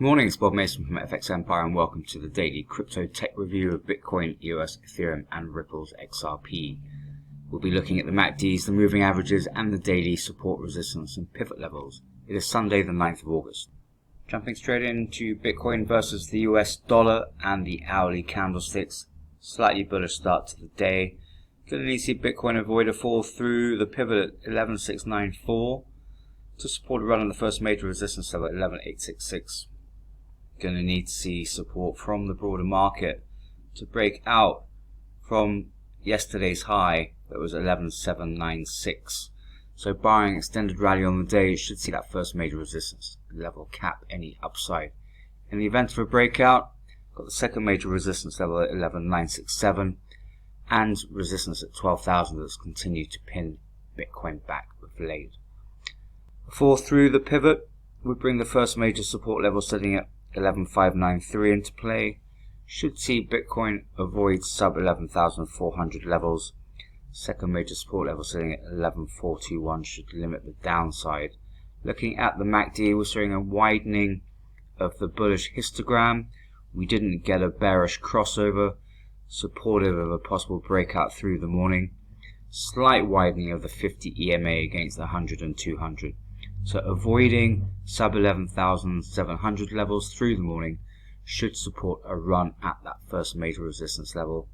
Morning, it's Bob Mason from FX Empire and welcome to the daily crypto tech review of Bitcoin, EOS, Ethereum and Ripple's XRP. We'll be looking at the MACDs, the moving averages and the daily support, resistance and pivot levels. It is Sunday the 9th of August. Jumping straight into Bitcoin versus the US dollar and the hourly candlesticks. Slightly bullish start to the day. Going to need to see Bitcoin avoid a fall through the pivot at 11,694 to support a run on the first major resistance level at 11,866. Going to need to see support from the broader market to break out from yesterday's high that was 11,796. So barring extended rally on the day, you should see that first major resistance level cap any upside. In the event of a breakout, got the second major resistance level at 11,967 and resistance at 12,000 that's continued to pin Bitcoin back of late. A fall through the pivot would bring the first major support level sitting at 11,593 into play. Should see Bitcoin avoid sub 11,400 levels. Second major support level sitting at 11,421 should limit the downside. Looking at the MACD, we're showing a widening of the bullish histogram. We didn't get a bearish crossover, supportive of a possible breakout through the morning. Slight widening of the 50 EMA against the 100 and 200. So avoiding sub 11,700 levels through the morning should support a run at that first major resistance level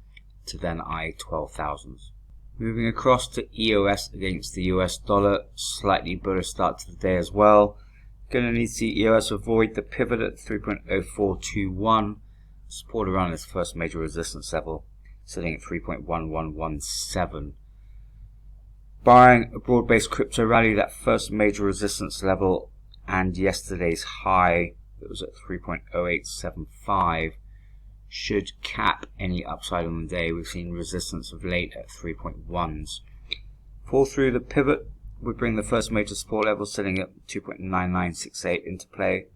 to then eye 12,000s. Moving across to EOS against the US dollar, slightly bullish start to the day as well. Going to need to see EOS avoid the pivot at 3.0421, support around its first major resistance level, sitting at 3.1117. Barring a broad-based crypto rally, that first major resistance level and yesterday's high that was at 3.0875 should cap any upside on the day. We've seen resistance of late at 3.1s. Fall through the pivot would bring the first major support level sitting at 2.9968 into play.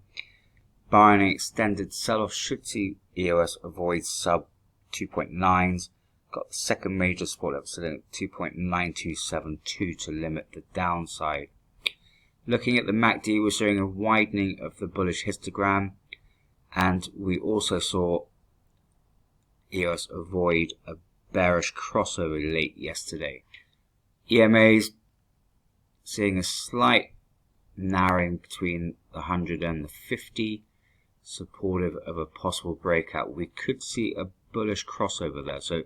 Barring an extended sell-off, should see EOS avoid sub 2.9s. Got the second major support level sitting at 2.9272 to limit the downside. Looking at the MACD, we're showing a widening of the bullish histogram, and we also saw EOS avoid a bearish crossover late yesterday. EMAs seeing a slight narrowing between the 100 and the 50, supportive of a possible breakout. We could see a bullish crossover there, so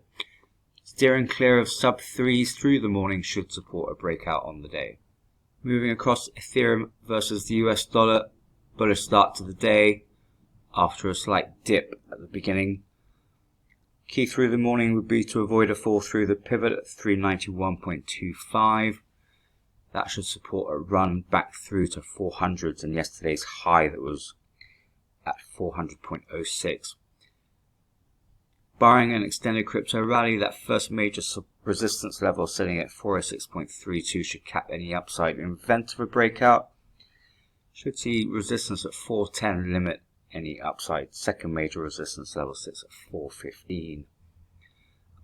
steering clear of sub 3s through the morning should support a breakout on the day. Moving across Ethereum versus the US dollar, bullish start to the day after a slight dip at the beginning. Key through the morning would be to avoid a fall through the pivot at 391.25. That should support a run back through to 400s and yesterday's high that was at 400.06. Barring an extended crypto rally, that first major resistance level sitting at 406.32 should cap any upside. In event of a breakout, should see resistance at 410 limit any upside. Second major resistance level sits at 415.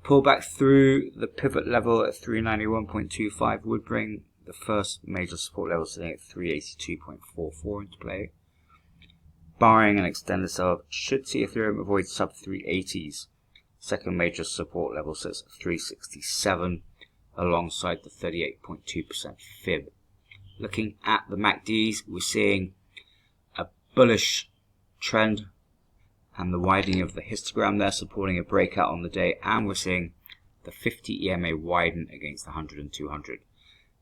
Pullback through the pivot level at 391.25 would bring the first major support level sitting at 382.44 into play. Barring an extended sell-off, should see Ethereum avoid sub 380s. Second major support level sits at 367 alongside the 38.2% fib. Looking at the MACDs, we're seeing a bullish trend and the widening of the histogram there supporting a breakout on the day, and we're seeing the 50 EMA widen against the 100 and 200.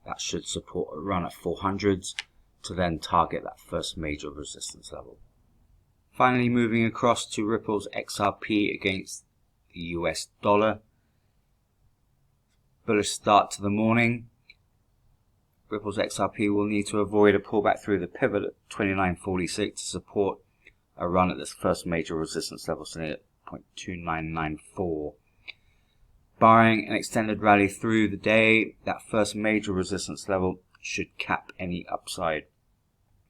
That should support a run at 400s to then target that first major resistance level. Finally, moving across to Ripple's XRP against the US dollar. Bullish start to the morning. Ripple's XRP will need to avoid a pullback through the pivot at 29.46 to support a run at this first major resistance level sitting at 0.2994. Barring an extended rally through the day, that first major resistance level should cap any upside.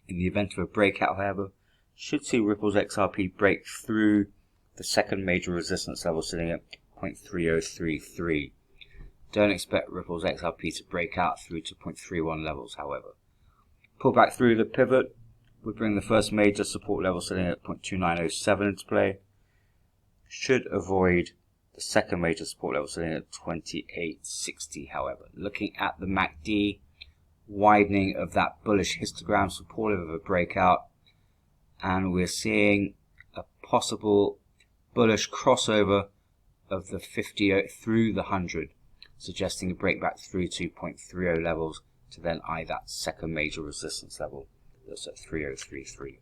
In the event of a breakout, however, should see Ripple's XRP break through the second major resistance level sitting at 0.3033. Don't expect Ripple's XRP to break out through to 0.31 levels, however. Pull back through the pivot We bring the first major support level sitting at 0.2907 into play. Should avoid the second major support level sitting at 2860, however. Looking at the MACD, widening of that bullish histogram supportive of a breakout, and we're seeing a possible bullish crossover of the 50 through the 100, suggesting a breakback through 2.30 levels to then eye that second major resistance level that's at 3033.